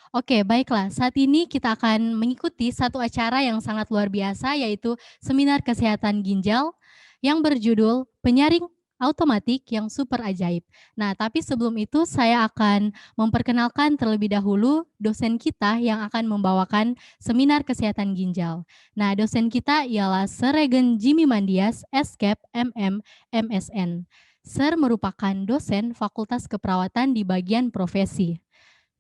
Oke, baiklah. Saat ini kita akan mengikuti satu acara yang sangat luar biasa, yaitu seminar kesehatan ginjal yang berjudul Penyaring Automatik yang Super Ajaib. Nah, tapi sebelum itu saya akan memperkenalkan terlebih dahulu dosen kita yang akan membawakan seminar kesehatan ginjal. Nah, dosen kita ialah Sir Regen Jimmy Mandias, SCAP MM MSN. Sir merupakan dosen Fakultas Keperawatan di bagian profesi.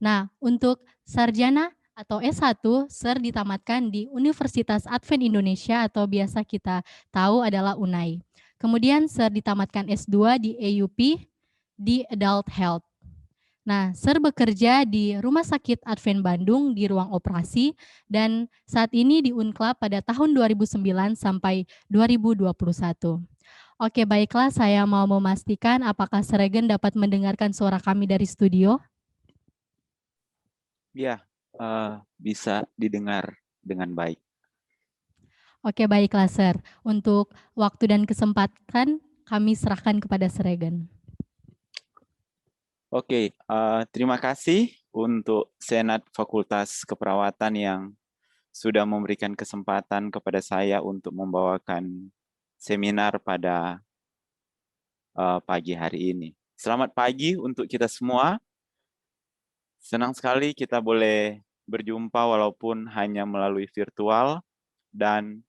Nah, untuk sarjana atau S1, Sir ditamatkan di Universitas Advent Indonesia atau biasa kita tahu adalah UNAI. Kemudian Sir ditamatkan S2 di AUP di Adult Health. Nah, Sir bekerja di Rumah Sakit Advent Bandung di ruang operasi dan saat ini di Unclub pada tahun 2009 sampai 2021. Oke, baiklah saya mau memastikan apakah Sir Regen dapat mendengarkan suara kami dari studio? Ya, bisa didengar dengan baik. Oke, baiklah, Sir. Untuk waktu dan kesempatan kami serahkan kepada Sir Regen. Oke, terima kasih untuk Senat Fakultas Keperawatan yang sudah memberikan kesempatan kepada saya untuk membawakan seminar pada pagi hari ini. Selamat pagi untuk kita semua. Senang sekali kita boleh berjumpa walaupun hanya melalui virtual, dan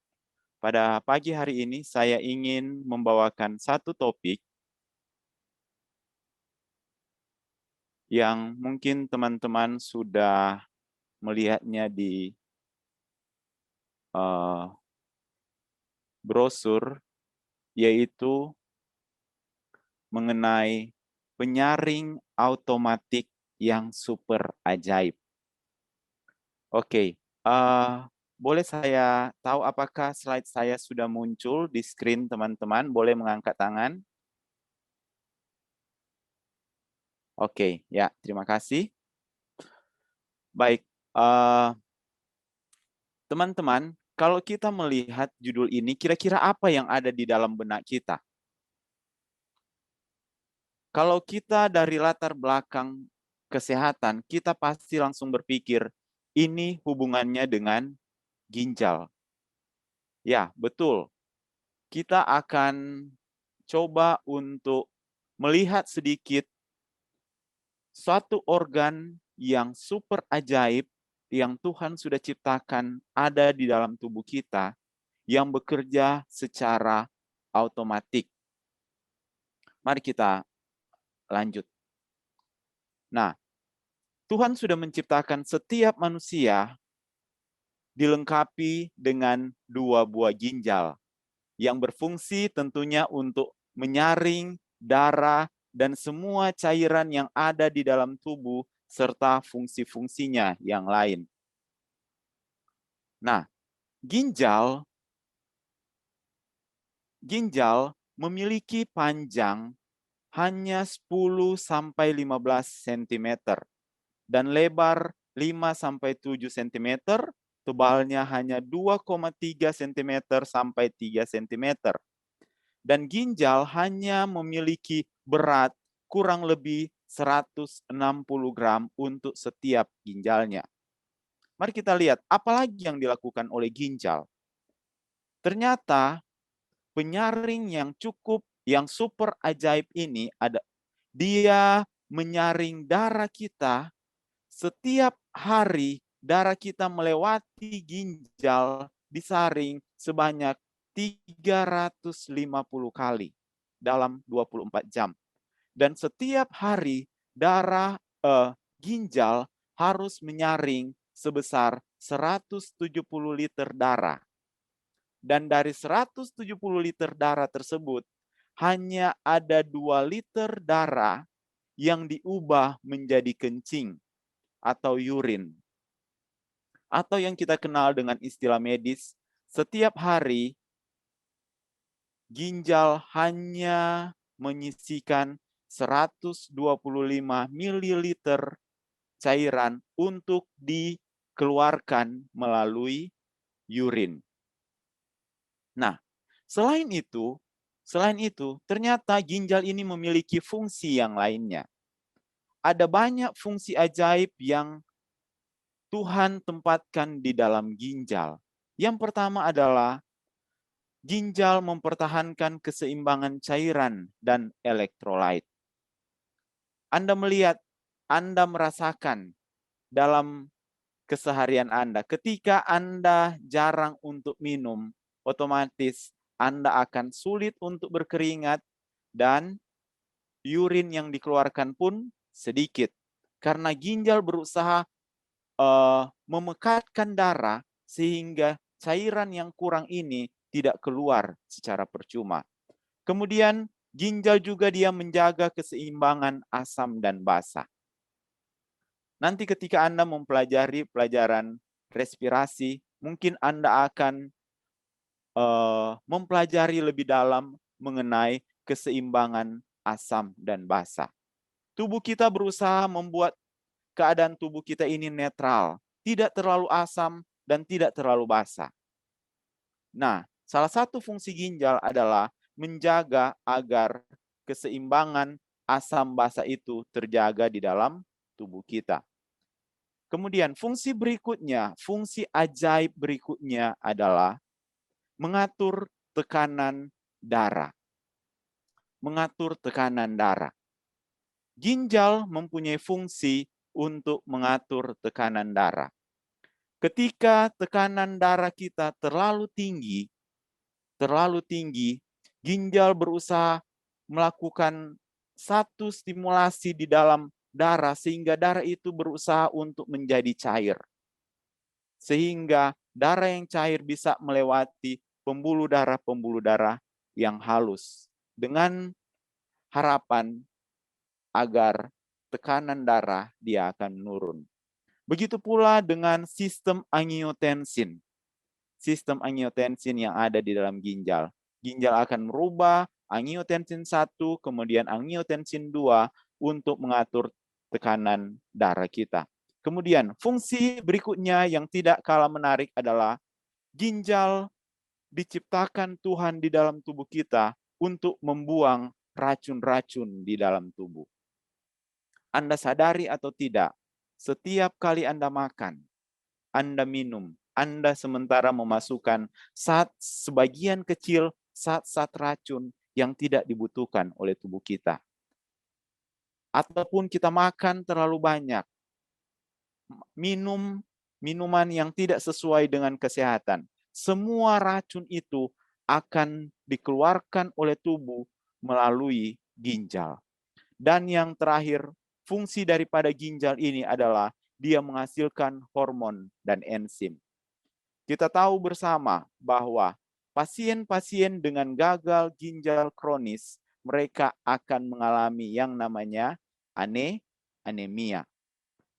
pada pagi hari ini saya ingin membawakan satu topik yang mungkin teman-teman sudah melihatnya di brosur, yaitu mengenai penyaring automatik yang super ajaib. Oke, boleh saya tahu apakah slide saya sudah muncul di screen teman-teman? Boleh mengangkat tangan? Oke, ya, terima kasih. Baik, teman-teman, kalau kita melihat judul ini, kira-kira apa yang ada di dalam benak kita? Kalau kita dari latar belakang kesehatan, kita pasti langsung berpikir, ini hubungannya dengan ginjal. Ya, betul. Kita akan coba untuk melihat sedikit suatu organ yang super ajaib yang Tuhan sudah ciptakan ada di dalam tubuh kita yang bekerja secara otomatik. Mari kita lanjut. Nah, Tuhan sudah menciptakan setiap manusia dilengkapi dengan 2 buah ginjal yang berfungsi tentunya untuk menyaring darah dan semua cairan yang ada di dalam tubuh serta fungsi-fungsinya yang lain. Nah, ginjal memiliki panjang hanya 10 sampai 15 cm dan lebar 5 sampai 7 cm, tebalnya hanya 2,3 cm sampai 3 cm. Dan ginjal hanya memiliki berat kurang lebih 160 gram untuk setiap ginjalnya. Mari kita lihat apalagi yang dilakukan oleh ginjal. Ternyata penyaring yang super ajaib ini dia menyaring darah kita. Setiap hari darah kita melewati ginjal disaring sebanyak 350 kali dalam 24 jam. Dan setiap hari ginjal harus menyaring sebesar 170 liter darah. Dan dari 170 liter darah tersebut, hanya ada 2 liter darah yang diubah menjadi kencing atau urin. Atau yang kita kenal dengan istilah medis, setiap hari ginjal hanya menyisikan 125 ml cairan untuk dikeluarkan melalui urin. Nah, selain itu, ternyata ginjal ini memiliki fungsi yang lainnya. Ada banyak fungsi ajaib yang Tuhan tempatkan di dalam ginjal. Yang pertama adalah ginjal mempertahankan keseimbangan cairan dan elektrolit. Anda melihat, Anda merasakan dalam keseharian Anda. Ketika Anda jarang untuk minum, otomatis Anda akan sulit untuk berkeringat dan urin yang dikeluarkan pun sedikit. Karena ginjal berusaha memekatkan darah sehingga cairan yang kurang ini tidak keluar secara percuma. Kemudian ginjal juga dia menjaga keseimbangan asam dan basa. Nanti ketika Anda mempelajari pelajaran respirasi, mungkin Anda akan mempelajari lebih dalam mengenai keseimbangan asam dan basa. Tubuh kita berusaha membuat keadaan tubuh kita ini netral, tidak terlalu asam dan tidak terlalu basa. Nah, salah satu fungsi ginjal adalah menjaga agar keseimbangan asam basa itu terjaga di dalam tubuh kita. Kemudian fungsi berikutnya, fungsi ajaib berikutnya adalah mengatur tekanan darah. Mengatur tekanan darah. Ginjal mempunyai fungsi untuk mengatur tekanan darah. Ketika tekanan darah kita terlalu tinggi, ginjal berusaha melakukan satu stimulasi di dalam darah sehingga darah itu berusaha untuk menjadi cair. Sehingga darah yang cair bisa melewati pembuluh darah yang halus dengan harapan agar tekanan darah dia akan menurun. Begitu pula dengan sistem angiotensin. Sistem angiotensin yang ada di dalam ginjal. Ginjal akan merubah angiotensin 1, kemudian angiotensin 2 untuk mengatur tekanan darah kita. Kemudian fungsi berikutnya yang tidak kalah menarik adalah ginjal diciptakan Tuhan di dalam tubuh kita untuk membuang racun-racun di dalam tubuh. Anda sadari atau tidak, setiap kali Anda makan, Anda minum, Anda sementara memasukkan sebagian kecil zat-zat racun yang tidak dibutuhkan oleh tubuh kita. Ataupun kita makan terlalu banyak, minum minuman yang tidak sesuai dengan kesehatan. Semua racun itu akan dikeluarkan oleh tubuh melalui ginjal. Dan yang terakhir, fungsi daripada ginjal ini adalah dia menghasilkan hormon dan enzim. Kita tahu bersama bahwa pasien-pasien dengan gagal ginjal kronis, mereka akan mengalami yang namanya anemia.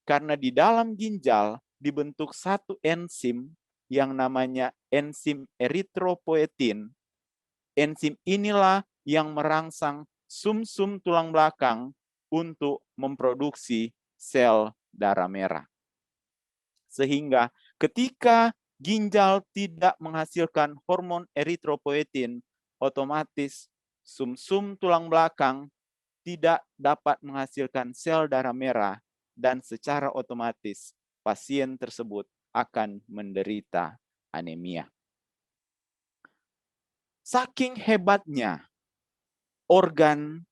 Karena di dalam ginjal dibentuk satu enzim yang namanya enzim eritropoietin. Enzim inilah yang merangsang sumsum tulang belakang untuk memproduksi sel darah merah. Sehingga ketika ginjal tidak menghasilkan hormon eritropoietin, otomatis sumsum tulang belakang tidak dapat menghasilkan sel darah merah dan secara otomatis pasien tersebut akan menderita anemia. Saking hebatnya organ,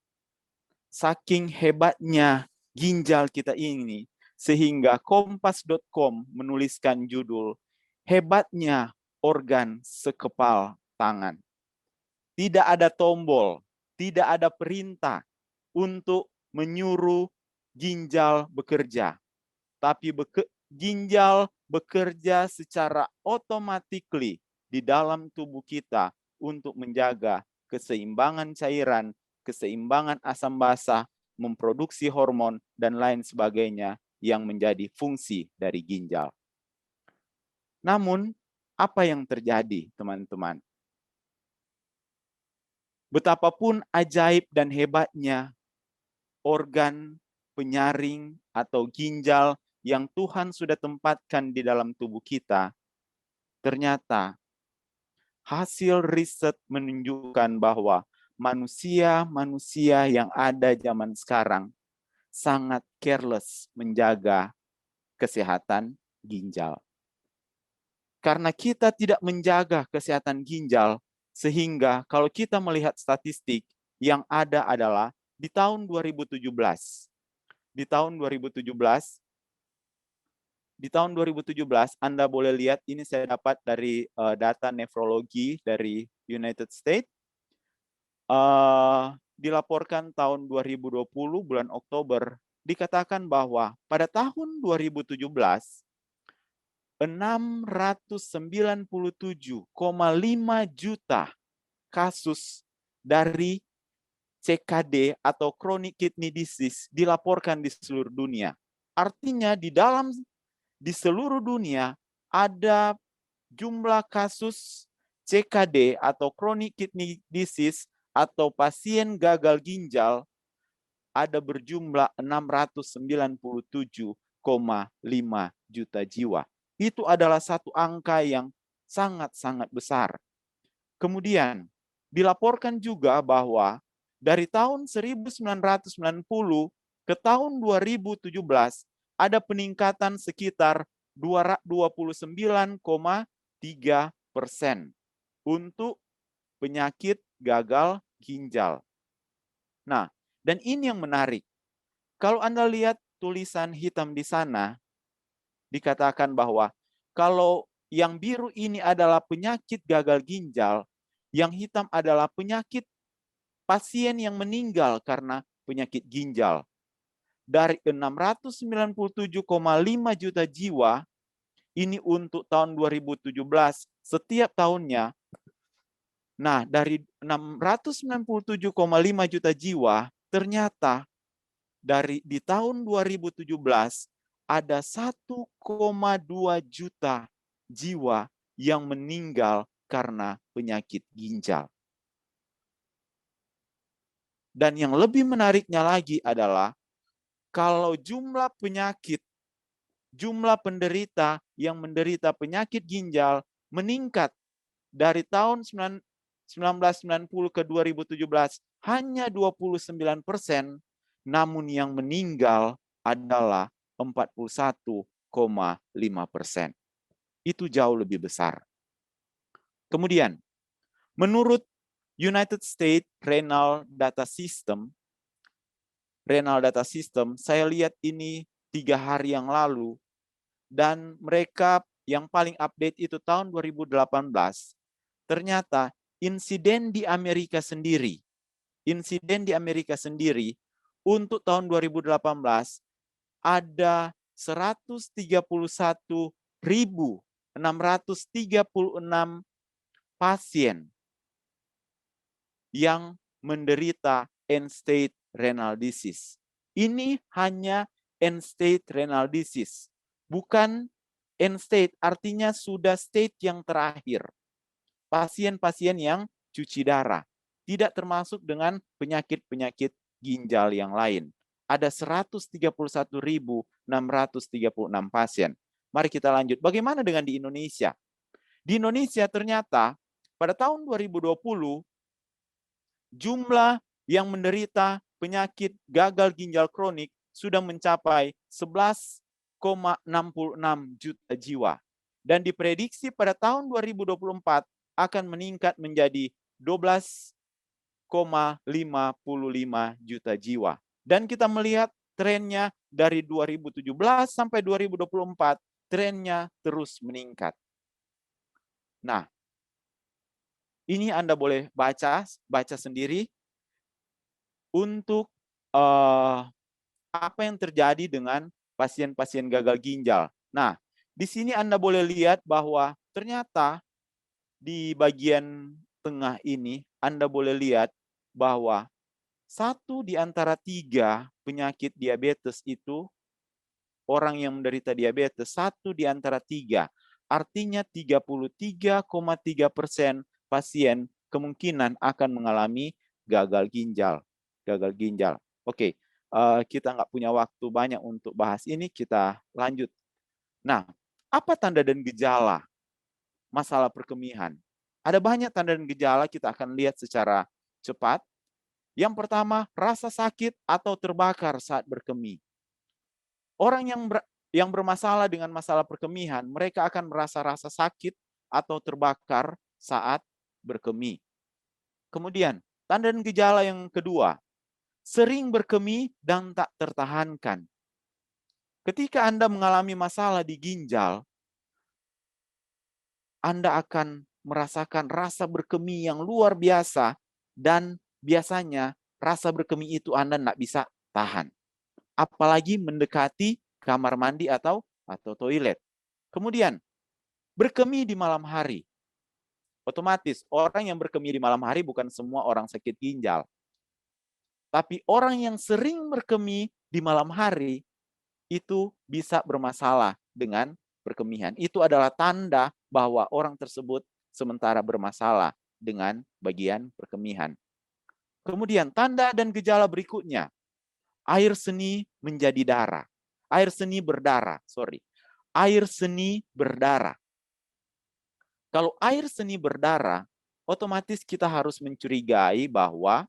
saking hebatnya ginjal kita ini, sehingga Kompas.com menuliskan judul, hebatnya organ sekepal tangan. Tidak ada tombol, tidak ada perintah untuk menyuruh ginjal bekerja. Tapi ginjal bekerja secara otomatis di dalam tubuh kita untuk menjaga keseimbangan cairan, keseimbangan asam basa, memproduksi hormon, dan lain sebagainya yang menjadi fungsi dari ginjal. Namun, apa yang terjadi, teman-teman? Betapapun ajaib dan hebatnya organ penyaring atau ginjal yang Tuhan sudah tempatkan di dalam tubuh kita, ternyata hasil riset menunjukkan bahwa manusia-manusia yang ada zaman sekarang sangat careless menjaga kesehatan, ginjal. Karena kita tidak menjaga kesehatan ginjal, sehingga kalau kita melihat statistik yang ada adalah di tahun 2017. Di tahun 2017, Anda boleh lihat ini saya dapat dari data nefrologi dari United States. Dilaporkan tahun 2020 bulan Oktober dikatakan bahwa pada tahun 2017 697,5 juta kasus dari CKD atau chronic kidney disease dilaporkan di seluruh dunia. Artinya di seluruh dunia ada jumlah kasus CKD atau chronic kidney disease atau pasien gagal ginjal ada berjumlah 697,5 juta jiwa. Itu adalah satu angka yang sangat-sangat besar. Kemudian dilaporkan juga bahwa dari tahun 1990 ke tahun 2017 ada peningkatan sekitar 29,3% untuk penyakit gagal ginjal. Nah, dan ini yang menarik. Kalau Anda lihat tulisan hitam di sana, dikatakan bahwa kalau yang biru ini adalah penyakit gagal ginjal, yang hitam adalah penyakit pasien yang meninggal karena penyakit ginjal. Dari 697,5 juta jiwa, ini untuk tahun 2017 setiap tahunnya. Nah, dari 697,5 juta jiwa, ternyata di tahun 2017 ada 1,2 juta jiwa yang meninggal karena penyakit ginjal. Dan yang lebih menariknya lagi adalah kalau jumlah penderita yang menderita penyakit ginjal meningkat dari tahun 1990 ke 2017 hanya 29%, namun yang meninggal adalah 41,5%. Itu jauh lebih besar. Kemudian, menurut United States Renal Data System, saya lihat ini 3 hari yang lalu, dan mereka yang paling update itu tahun 2018, ternyata insiden di Amerika sendiri untuk tahun 2018 ada 131.636 pasien yang menderita end-stage renal disease. Ini hanya end-stage renal disease, bukan end-stage, artinya sudah stage yang terakhir. Pasien-pasien yang cuci darah, tidak termasuk dengan penyakit-penyakit ginjal yang lain. Ada 131.636 pasien. Mari kita lanjut. Bagaimana dengan di Indonesia? Di Indonesia ternyata pada tahun 2020 jumlah yang menderita penyakit gagal ginjal kronik sudah mencapai 11,66 juta jiwa. Dan diprediksi pada tahun 2024 akan meningkat menjadi 12,55 juta jiwa. Dan kita melihat trennya dari 2017 sampai 2024, trennya terus meningkat. Nah, ini Anda boleh baca sendiri untuk apa yang terjadi dengan pasien-pasien gagal ginjal. Nah, di sini Anda boleh lihat bahwa ternyata di bagian tengah ini Anda boleh lihat bahwa 1 di antara 3 penyakit diabetes itu, orang yang menderita diabetes, 1 di antara 3. Artinya 33,3% pasien kemungkinan akan mengalami gagal ginjal. Oke, kita nggak punya waktu banyak untuk bahas ini, kita lanjut. Nah, apa tanda dan gejala masalah perkemihan? Ada banyak tanda dan gejala, kita akan lihat secara cepat. Yang pertama, rasa sakit atau terbakar saat berkemih. yang bermasalah dengan masalah perkemihan, mereka akan merasa rasa sakit atau terbakar saat berkemih. Kemudian, tanda dan gejala yang kedua, sering berkemih dan tak tertahankan. Ketika Anda mengalami masalah di ginjal, Anda akan merasakan rasa berkemih yang luar biasa dan biasanya rasa berkemih itu Anda tidak bisa tahan. Apalagi mendekati kamar mandi atau toilet. Kemudian, berkemih di malam hari. Otomatis, orang yang berkemih di malam hari bukan semua orang sakit ginjal. Tapi orang yang sering berkemih di malam hari, itu bisa bermasalah dengan perkemihan. Itu adalah tanda bahwa orang tersebut sementara bermasalah dengan bagian perkemihan. Kemudian tanda dan gejala berikutnya, air seni menjadi darah. Air seni berdarah, Air seni berdarah. Kalau air seni berdarah, otomatis kita harus mencurigai bahwa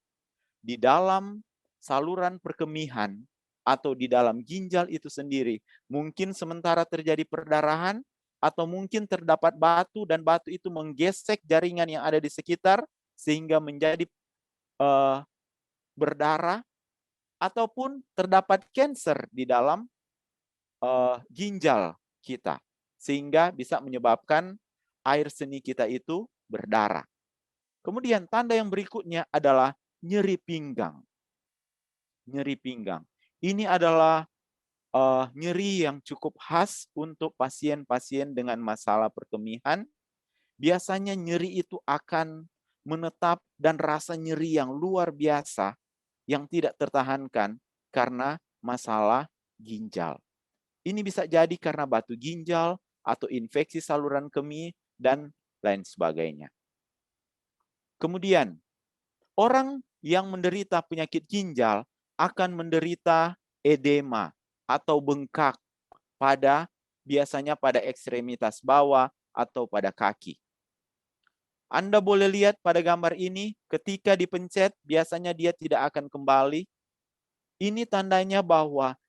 di dalam saluran perkemihan atau di dalam ginjal itu sendiri, mungkin sementara terjadi perdarahan, atau mungkin terdapat batu dan batu itu menggesek jaringan yang ada di sekitar sehingga menjadi berdarah, ataupun terdapat kanker di dalam ginjal kita sehingga bisa menyebabkan air seni kita itu berdarah. Kemudian tanda yang berikutnya adalah nyeri pinggang. Nyeri pinggang. Ini adalah nyeri yang cukup khas untuk pasien-pasien dengan masalah perkemihan. Biasanya nyeri itu akan menetap dan rasa nyeri yang luar biasa yang tidak tertahankan karena masalah ginjal. Ini bisa jadi karena batu ginjal atau infeksi saluran kemih dan lain sebagainya. Kemudian, orang yang menderita penyakit ginjal akan menderita edema atau bengkak biasanya pada ekstremitas bawah atau pada kaki. Anda boleh lihat pada gambar ini, ketika dipencet, biasanya dia tidak akan kembali. Ini tandanya bahwa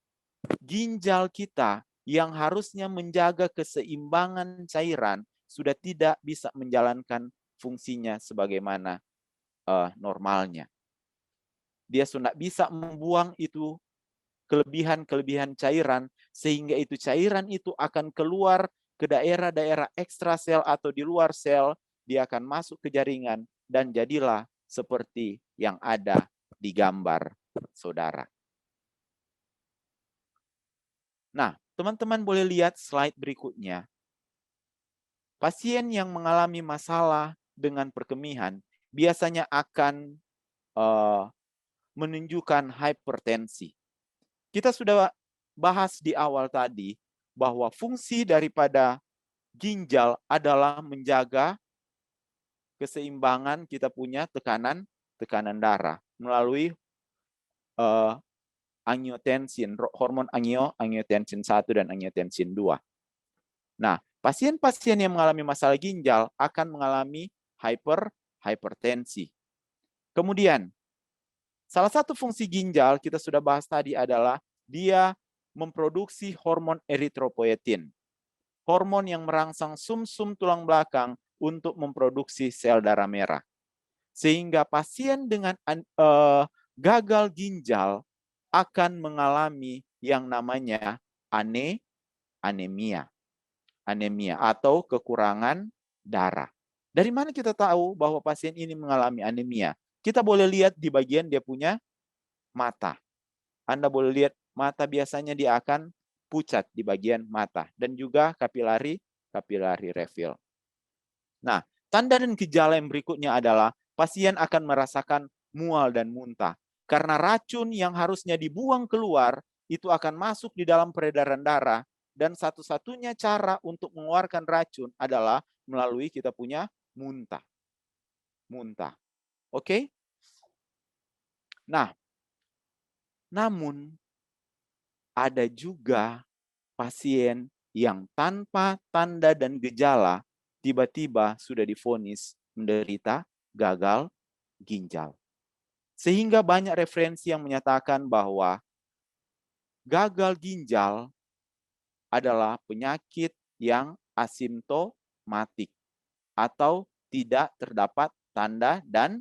ginjal kita yang harusnya menjaga keseimbangan cairan sudah tidak bisa menjalankan fungsinya sebagaimana normalnya. Dia sudah bisa membuang itu kelebihan-kelebihan cairan, sehingga itu cairan itu akan keluar ke daerah-daerah ekstrasel atau di luar sel, dia akan masuk ke jaringan dan jadilah seperti yang ada di gambar saudara. Nah, teman-teman boleh lihat slide berikutnya. Pasien yang mengalami masalah dengan perkemihan biasanya akan menunjukkan hipertensi. Kita sudah bahas di awal tadi bahwa fungsi daripada ginjal adalah menjaga keseimbangan kita punya tekanan darah melalui angiotensin, hormon angiotensin 1 dan angiotensin 2. Nah, pasien-pasien yang mengalami masalah ginjal akan mengalami hipertensi. Kemudian, salah satu fungsi ginjal kita sudah bahas tadi adalah dia memproduksi hormon eritropoietin. Hormon yang merangsang sumsum tulang belakang untuk memproduksi sel darah merah. Sehingga pasien dengan gagal ginjal akan mengalami yang namanya anemia atau kekurangan darah. Dari mana kita tahu bahwa pasien ini mengalami anemia? Kita boleh lihat di bagian dia punya mata. Anda boleh lihat mata biasanya dia akan pucat di bagian mata dan juga kapilari refill. Nah, tanda dan gejala yang berikutnya adalah pasien akan merasakan mual dan muntah. Karena racun yang harusnya dibuang keluar, itu akan masuk di dalam peredaran darah. Dan satu-satunya cara untuk mengeluarkan racun adalah melalui kita punya muntah. Oke? Nah, namun ada juga pasien yang tanpa tanda dan gejala tiba-tiba sudah divonis menderita gagal ginjal. Sehingga banyak referensi yang menyatakan bahwa gagal ginjal adalah penyakit yang asimptomatik atau tidak terdapat tanda dan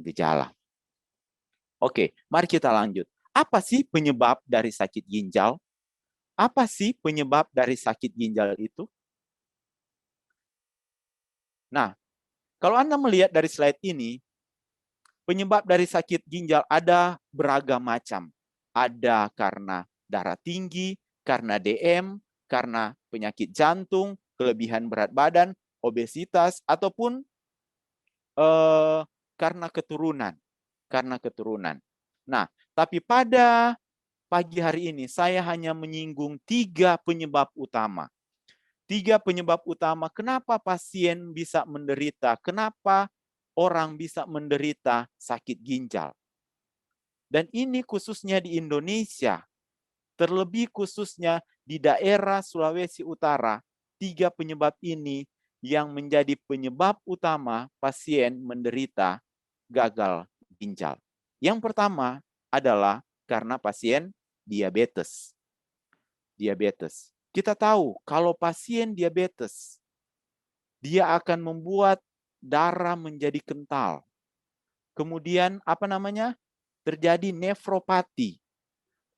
gejala. Oke, mari kita lanjut. Apa sih penyebab dari sakit ginjal? Apa sih penyebab dari sakit ginjal itu? Nah, kalau Anda melihat dari slide ini, penyebab dari sakit ginjal ada beragam macam. Ada karena darah tinggi, karena DM, karena penyakit jantung, kelebihan berat badan, obesitas, ataupun karena keturunan. Nah, tapi pada pagi hari ini saya hanya menyinggung 3 penyebab utama. 3 penyebab utama kenapa pasien bisa menderita, kenapa orang bisa menderita sakit ginjal. Dan ini khususnya di Indonesia, terlebih khususnya di daerah Sulawesi Utara, 3 penyebab ini yang menjadi penyebab utama pasien menderita gagal ginjal. Yang pertama adalah karena pasien diabetes. Kita tahu kalau pasien diabetes, dia akan membuat darah menjadi kental. Kemudian terjadi nefropati.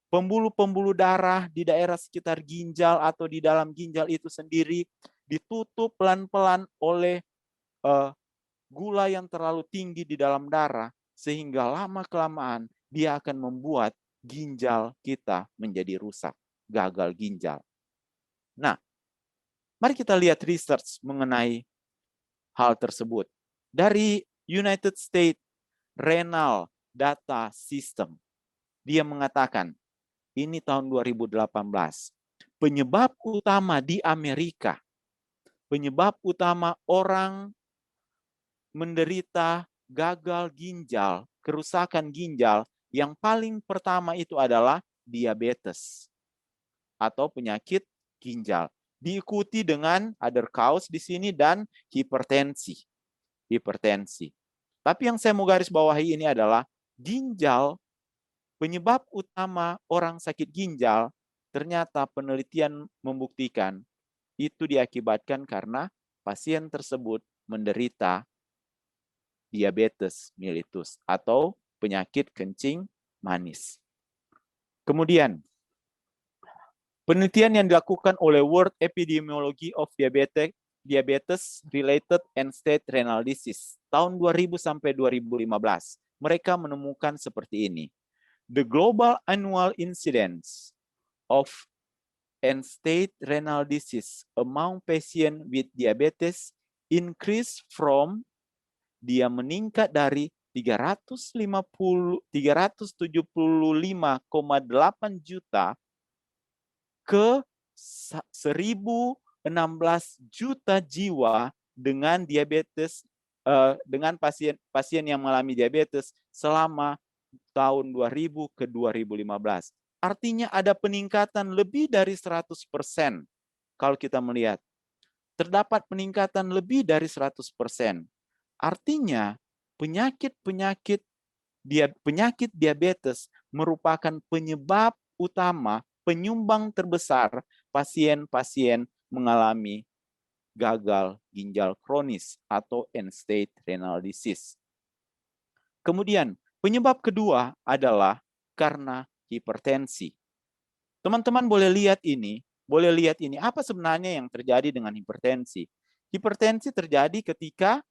Pembuluh-pembuluh darah di daerah sekitar ginjal atau di dalam ginjal itu sendiri ditutup pelan-pelan oleh gula yang terlalu tinggi di dalam darah, sehingga lama-kelamaan dia akan membuat ginjal kita menjadi rusak, gagal ginjal. Nah, mari kita lihat research mengenai hal tersebut. Dari United States Renal Data System, dia mengatakan, ini tahun 2018, penyebab utama di Amerika, penyebab utama orang menderita gagal ginjal, kerusakan ginjal, yang paling pertama itu adalah diabetes atau penyakit ginjal. Diikuti dengan other cause di sini dan hipertensi. Tapi yang saya mau garis bawahi ini adalah ginjal. Penyebab utama orang sakit ginjal, ternyata penelitian membuktikan itu diakibatkan karena pasien tersebut menderita diabetes mellitus atau penyakit kencing manis. Kemudian, penelitian yang dilakukan oleh World Epidemiology of Diabetes Related End-Stage Renal Disease tahun 2000 sampai 2015, mereka menemukan seperti ini. The global annual incidence of end-stage renal disease among patients with diabetes increased from, dia meningkat dari 375,8 juta ke 1.016 juta jiwa dengan diabetes, dengan pasien yang mengalami diabetes selama tahun 2000 ke 2015. Artinya ada peningkatan lebih dari 100% kalau kita melihat. Terdapat peningkatan lebih dari 100%. Artinya penyakit diabetes merupakan penyebab utama, penyumbang terbesar pasien-pasien mengalami gagal ginjal kronis atau end-stage renal disease. Kemudian, penyebab kedua adalah karena hipertensi. Teman-teman boleh lihat ini. Apa sebenarnya yang terjadi dengan hipertensi? Hipertensi terjadi ketika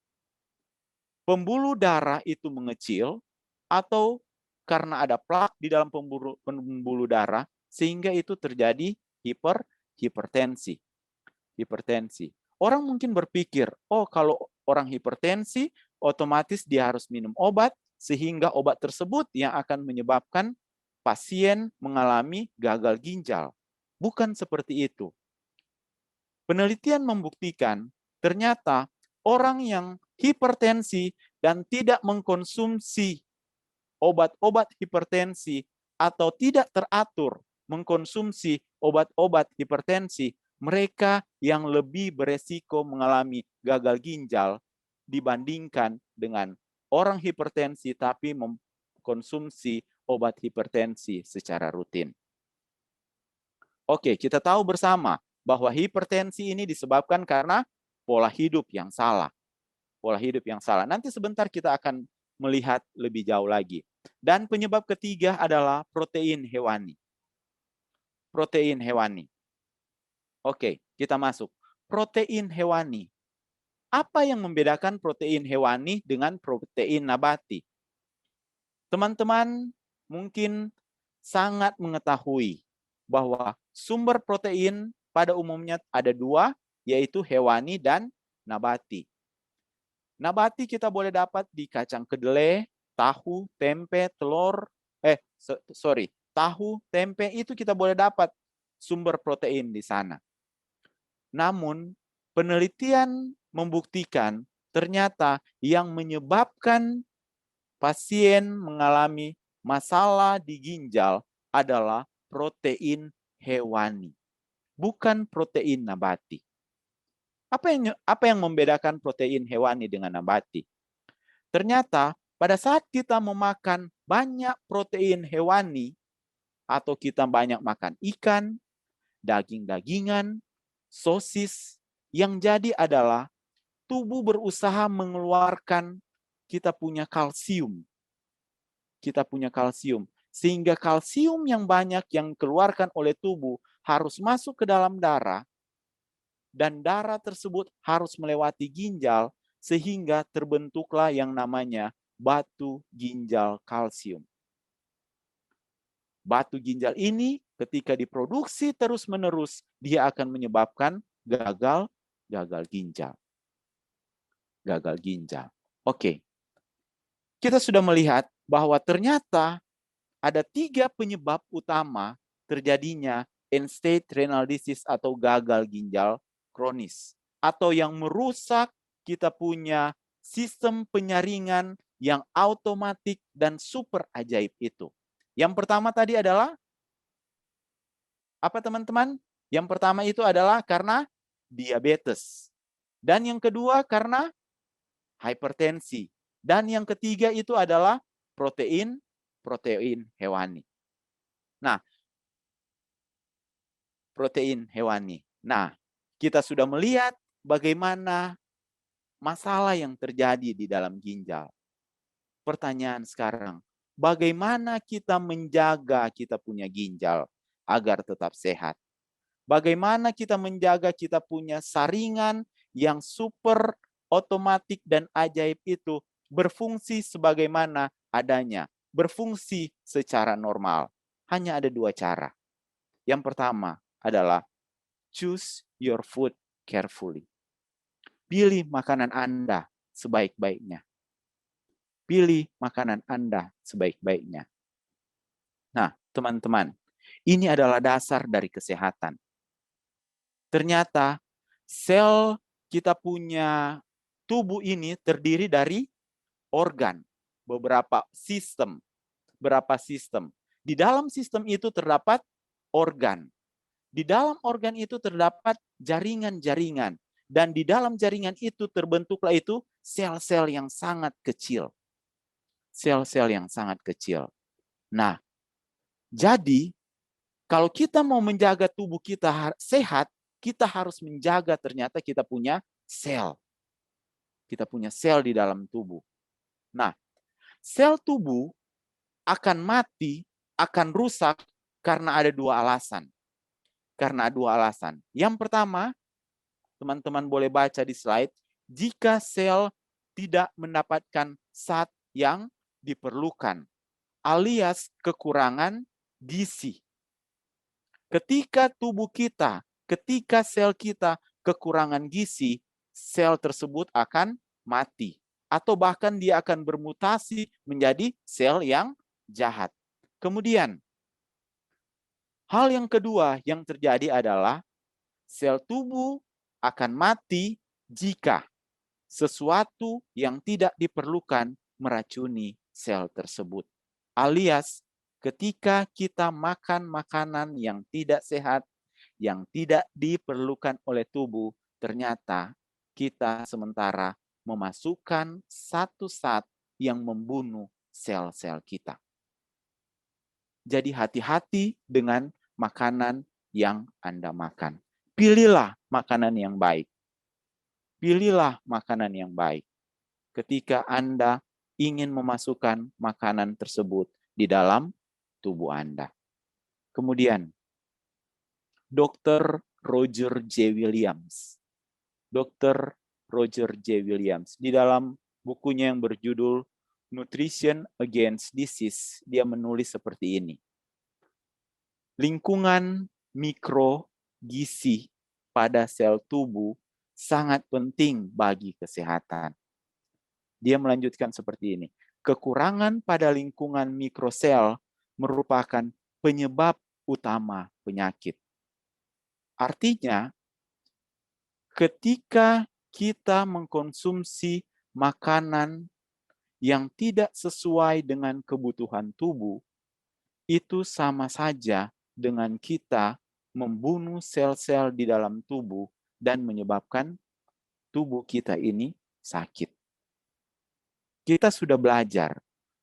pembuluh darah itu mengecil atau karena ada plak di dalam pembuluh darah sehingga itu terjadi hipertensi. Orang mungkin berpikir, oh kalau orang hipertensi otomatis dia harus minum obat sehingga obat tersebut yang akan menyebabkan pasien mengalami gagal ginjal. Bukan seperti itu. Penelitian membuktikan ternyata orang yang hipertensi dan tidak mengkonsumsi obat-obat hipertensi atau tidak teratur mengkonsumsi obat-obat hipertensi, mereka yang lebih beresiko mengalami gagal ginjal dibandingkan dengan orang hipertensi tapi mengkonsumsi obat hipertensi secara rutin. Oke, kita tahu bersama bahwa hipertensi ini disebabkan karena pola hidup yang salah. Pola hidup yang salah. Nanti sebentar kita akan melihat lebih jauh lagi. Dan penyebab ketiga adalah protein hewani. Protein hewani. Oke, kita masuk. Protein hewani. Apa yang membedakan protein hewani dengan protein nabati? Teman-teman mungkin sangat mengetahui bahwa sumber protein pada umumnya ada dua, yaitu hewani dan nabati. Nabati kita boleh dapat di kacang kedelai, tahu, tempe, telur, tahu, tempe itu kita boleh dapat sumber protein di sana. Namun, penelitian membuktikan ternyata yang menyebabkan pasien mengalami masalah di ginjal adalah protein hewani, bukan protein nabati. Apa yang membedakan protein hewani dengan nabati? Ternyata pada saat kita memakan banyak protein hewani atau kita banyak makan ikan, daging-dagingan, sosis, yang jadi adalah tubuh berusaha mengeluarkan kita punya kalsium. Kita punya kalsium. Sehingga kalsium yang banyak yang dikeluarkan oleh tubuh harus masuk ke dalam darah, dan darah tersebut harus melewati ginjal, sehingga terbentuklah yang namanya batu ginjal kalsium. Batu ginjal ini ketika diproduksi terus-menerus, dia akan menyebabkan gagal ginjal. Gagal ginjal. Oke. Kita sudah melihat bahwa ternyata ada 3 penyebab utama terjadinya end-stage renal disease atau gagal ginjal kronis, atau yang merusak kita punya sistem penyaringan yang otomatis dan super ajaib itu. Yang pertama tadi adalah apa, teman-teman? Yang pertama itu adalah karena diabetes. Dan yang kedua karena hipertensi. Dan yang ketiga itu adalah protein hewani. Nah, protein hewani. Nah, kita sudah melihat bagaimana masalah yang terjadi di dalam ginjal. Pertanyaan sekarang, bagaimana kita menjaga kita punya ginjal agar tetap sehat? Bagaimana kita menjaga kita punya saringan yang super otomatis dan ajaib itu berfungsi sebagaimana adanya, berfungsi secara normal? Hanya ada 2 cara. Yang pertama adalah choose your food carefully. Pilih makanan Anda sebaik-baiknya. Pilih makanan Anda sebaik-baiknya. Nah, teman-teman, ini adalah dasar dari kesehatan. Ternyata sel kita punya tubuh ini terdiri dari organ, beberapa sistem. Di dalam sistem itu terdapat organ. Di dalam organ itu terdapat jaringan-jaringan. Dan di dalam jaringan itu terbentuklah itu sel-sel yang sangat kecil. Sel-sel yang sangat kecil. Nah, jadi kalau kita mau menjaga tubuh kita sehat, kita harus menjaga ternyata kita punya sel. Kita punya sel di dalam tubuh. Nah, sel tubuh akan mati, akan rusak karena ada 2 alasan. Karena 2 alasan. Yang pertama, teman-teman boleh baca di slide, jika sel tidak mendapatkan zat yang diperlukan, alias kekurangan gizi. Ketika tubuh kita, ketika sel kita kekurangan gizi, sel tersebut akan mati. Atau bahkan dia akan bermutasi menjadi sel yang jahat. Kemudian, hal yang kedua yang terjadi adalah sel tubuh akan mati jika sesuatu yang tidak diperlukan meracuni sel tersebut. Alias ketika kita makan makanan yang tidak sehat, yang tidak diperlukan oleh tubuh, ternyata kita sementara memasukkan satu zat yang membunuh sel-sel kita. Jadi hati-hati dengan makanan yang Anda makan. Pilihlah makanan yang baik. Pilihlah makanan yang baik. Ketika Anda ingin memasukkan makanan tersebut di dalam tubuh Anda. Kemudian, Dr. Roger J. Williams. Dr. Roger J. Williams. Di dalam bukunya yang berjudul Nutrition Against Disease, dia menulis seperti ini. Lingkungan mikrogizi pada sel tubuh sangat penting bagi kesehatan. Dia melanjutkan seperti ini. Kekurangan pada lingkungan mikrosel merupakan penyebab utama penyakit. Artinya, ketika kita mengkonsumsi makanan yang tidak sesuai dengan kebutuhan tubuh, itu sama saja dengan kita membunuh sel-sel di dalam tubuh dan menyebabkan tubuh kita ini sakit. Kita sudah belajar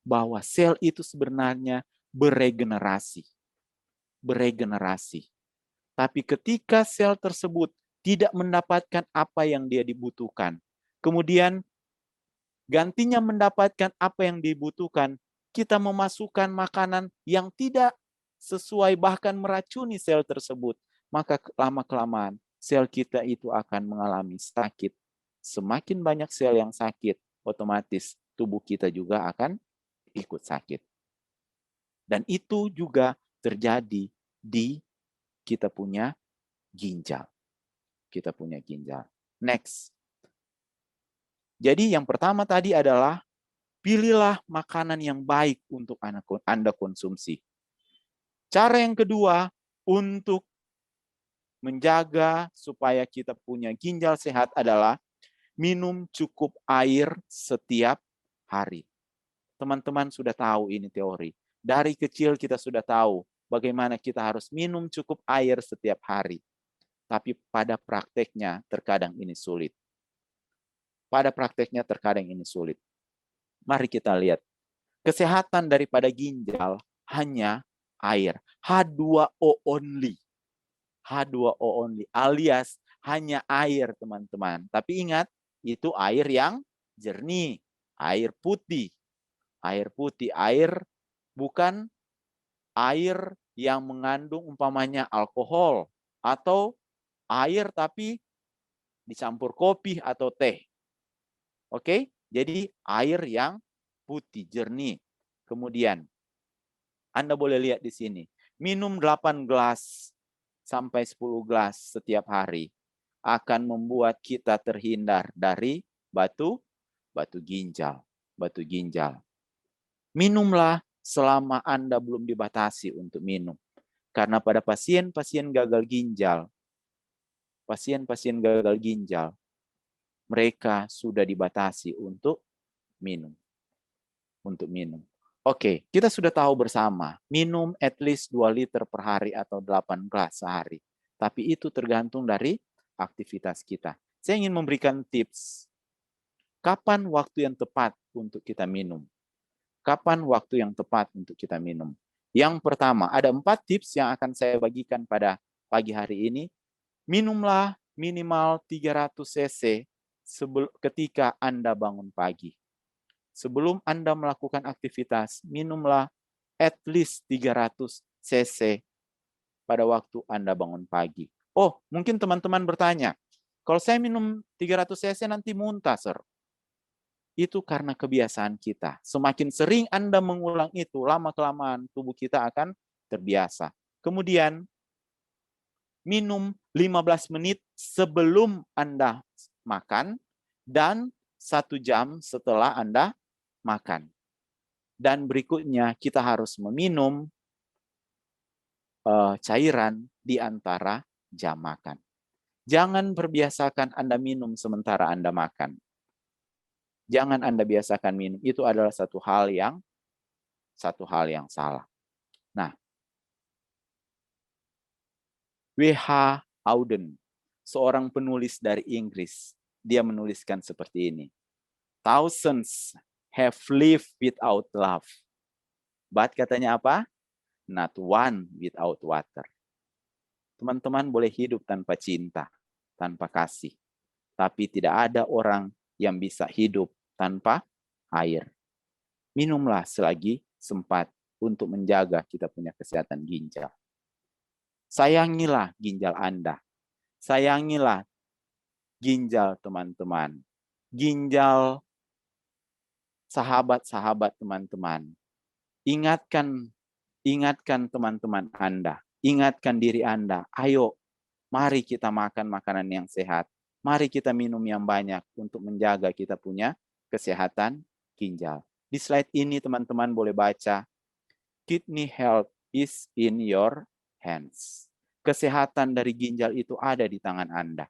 bahwa sel itu sebenarnya beregenerasi. Beregenerasi. Tapi ketika sel tersebut tidak mendapatkan apa yang dia dibutuhkan, kemudian gantinya mendapatkan apa yang dibutuhkan, kita memasukkan makanan yang tidak sesuai bahkan meracuni sel tersebut, maka lama-kelamaan sel kita itu akan mengalami sakit. Semakin banyak sel yang sakit, otomatis tubuh kita juga akan ikut sakit. Dan itu juga terjadi di kita punya ginjal. Kita punya ginjal. Next. Jadi yang pertama tadi adalah pilihlah makanan yang baik untuk Anda konsumsi. Cara yang kedua untuk menjaga supaya kita punya ginjal sehat adalah minum cukup air setiap hari. Teman-teman sudah tahu ini teori. Dari kecil kita sudah tahu bagaimana kita harus minum cukup air setiap hari. Tapi pada prakteknya terkadang ini sulit. Pada prakteknya terkadang ini sulit. Mari kita lihat. Kesehatan daripada ginjal hanya air. H2O only. H2O only alias hanya air, teman-teman. Tapi ingat, itu air yang jernih, air putih. Air putih, air bukan air yang mengandung umpamanya alkohol atau air tapi dicampur kopi atau teh. Oke? Jadi air yang putih, jernih. Kemudian Anda boleh lihat di sini. Minum 8 gelas sampai 10 gelas setiap hari akan membuat kita terhindar dari batu ginjal. Batu ginjal. Minumlah selama Anda belum dibatasi untuk minum. Karena pada pasien-pasien gagal ginjal, mereka sudah dibatasi untuk minum. Untuk minum. Oke, kita sudah tahu bersama, minum at least 2 liter per hari atau 8 gelas sehari. Tapi itu tergantung dari aktivitas kita. Saya ingin memberikan tips. Kapan waktu yang tepat untuk kita minum? Kapan waktu yang tepat untuk kita minum? Yang pertama, ada 4 tips yang akan saya bagikan pada pagi hari ini. Minumlah minimal 300 cc ketika Anda bangun pagi. Sebelum Anda melakukan aktivitas, minumlah at least 300 cc pada waktu Anda bangun pagi. Oh, mungkin teman-teman bertanya, kalau saya minum 300 cc nanti muntah, Sir. Itu karena kebiasaan kita. Semakin sering Anda mengulang itu, lama-kelamaan tubuh kita akan terbiasa. Kemudian, minum 15 menit sebelum Anda makan dan 1 jam setelah Anda makan. Dan berikutnya, kita harus meminum cairan di antara jam makan. Jangan perbiasakan Anda minum sementara Anda makan. Jangan Anda biasakan minum. Itu adalah satu hal yang salah. Nah, W.H. Auden, seorang penulis dari Inggris, dia menuliskan seperti ini. Thousands have lived without love. But katanya apa? Not one without water. Teman-teman boleh hidup tanpa cinta, tanpa kasih. Tapi tidak ada orang yang bisa hidup tanpa air. Minumlah selagi sempat untuk menjaga kita punya kesehatan ginjal. Sayangilah ginjal Anda. Sayangilah ginjal teman-teman. Ginjal sahabat-sahabat teman-teman. Ingatkan teman-teman Anda. Ingatkan diri Anda. Ayo, mari kita makan makanan yang sehat. Mari kita minum yang banyak untuk menjaga kita punya kesehatan ginjal. Di slide ini teman-teman boleh baca, kidney health is in your hands. Kesehatan dari ginjal itu ada di tangan Anda.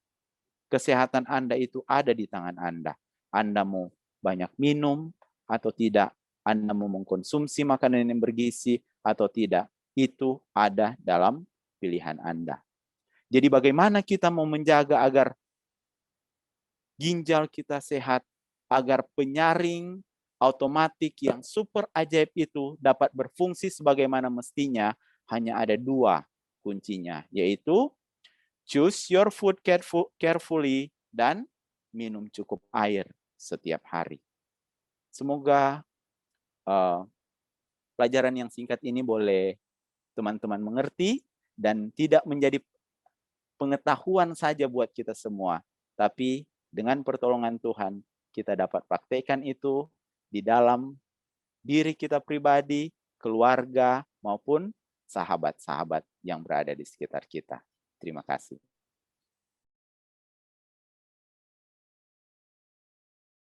Kesehatan Anda itu ada di tangan Anda. Anda mau banyak minum atau tidak, Anda mau mengkonsumsi makanan yang bergizi atau tidak, itu ada dalam pilihan Anda. Jadi bagaimana kita mau menjaga agar ginjal kita sehat, agar penyaring otomatik yang super ajaib itu dapat berfungsi sebagaimana mestinya, hanya ada 2 kuncinya, yaitu choose your food carefully dan minum cukup air setiap hari. Semoga pelajaran yang singkat ini boleh teman-teman mengerti dan tidak menjadi pengetahuan saja buat kita semua, tapi dengan pertolongan Tuhan kita dapat praktekkan itu di dalam diri kita pribadi, keluarga, maupun sahabat-sahabat yang berada di sekitar kita. Terima kasih.